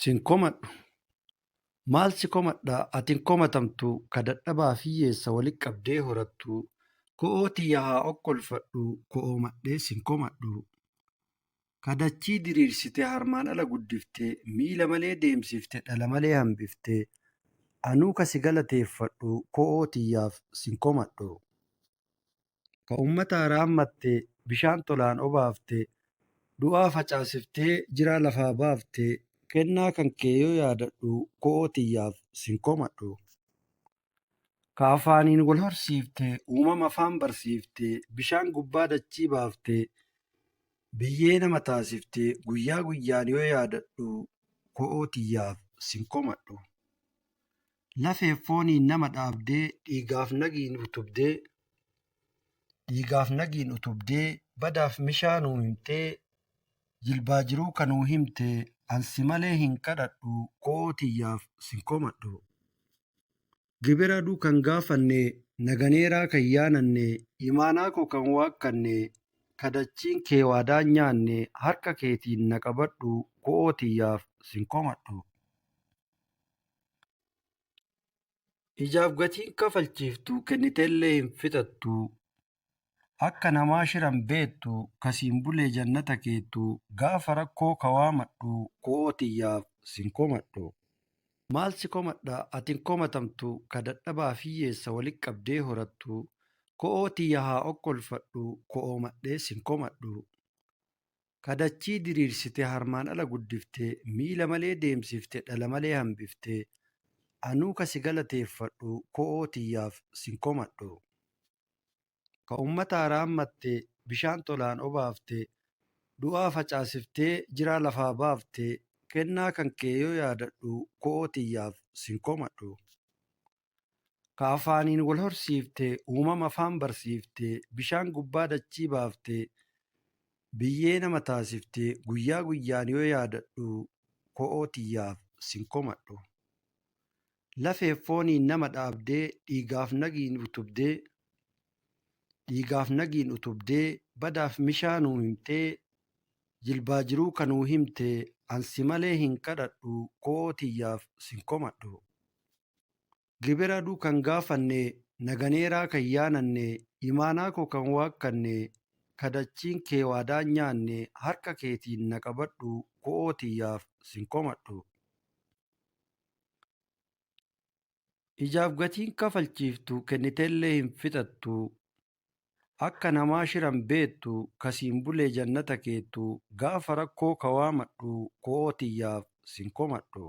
Sin komadhu. Maal si komadhaa atin komatamtu ka dadhabaa fi hiyyeessa walitti qabdee horattu ko'oo tiyya haa okkolfadhu ko'oo madhee sin komadhu. Ka dachii diriirsite harmaan ala guddiftee miila malee deemsifte dhala malee hambiftee anuu ka si galateeffadhu ko'oo tiyyaaf sin komadhu. Ka uummata haraammattee bishaan tolaan obaaftee du'aa facaasiftee jiraa lafaa baaftee kennaa kan kee yoo yaadadhu ko'oo tiyyaaf sin komadhu. Ka afaaniin wal horsiiftee uumama afaan barsiiftee bishaan gubbaa dachii baaftee biyyee nama taasiftee guyyaa guyyaan yoo yaadadhu ko'oo tiyyaaf sin komadhu. Lafeef fooniin nama dhaabdee dhiigaaf nagiin utubdee badaaf mishaa nuu himtee jilbaa jiruu kanuu himtee ansi malee hin kadhadhu ko'oo tiyyaaf sin komadhu. Gibira aduu kan gaafannee naganeeraa kan yaanannee imaanaa koo kan waakkannee kadachiin kee waadaan nyaannee harka keetiin na qabadhu ko'oo tiyyaaf sin komadhu. Ijaaf gatiin kafalchiiftu kenniteellee hin fixattu akka namaa shiran beektu kasiin bulee jannata keettu gaafa rakkoo kawaamadhu ko'oo tiyyaaf sin komadhu. Maal si komadhaa atin komatamtu ka dadhabaa fi hiyyeessa walitti qabdee horattu ko'oo tiyya haa okkolfadhu ko'oo madhee sin komadhu. Ka dachii diriirsite harmaan ala guddiftee miila malee deemsifte dhala malee hambiftee anuu ka si galateeffadhu ko'oo tiyyaaf sin komadhu. Ka uummata haraammattee bishaan tolaan obaaftee du'aa facaasiftee jiraa lafaa baaftee kennaa kan kee yoo yaadadhu ko'oo tiyyaaf sin komadhu. Ka afaaniin wal horsiiftee uumama afaan barsiiftee bishaan gubbaa dachii baaftee biyyee nama taasiftee guyyaa guyyaan yoo yaadadhu ko'oo tiyyaaf sin komadhu. Lafeef fooniin nama dhaabdee dhiigaaf nagiin utubdee badaaf mishaa nuu himtee jilbaa jiruu kanuu himtee ansi malee hin kadhadhu ko'oo tiyyaaf sin komadhu. Gibira aduu kan gaafannee naganeeraa kan yaanannee imaanaa koo kan waakkannee kadachiin kee waadaan nyaannee harka keetiin na qabadhu ko'oo tiyyaaf sin komadhu. Ijaaf gatiin kafalchiiftu kenniteellee hin fixattu akka namaa shiran beektu kasiin bulee jannata keettu gaafa rakkoo kawaamadhu ko'oo tiyyaaf sin komadhu.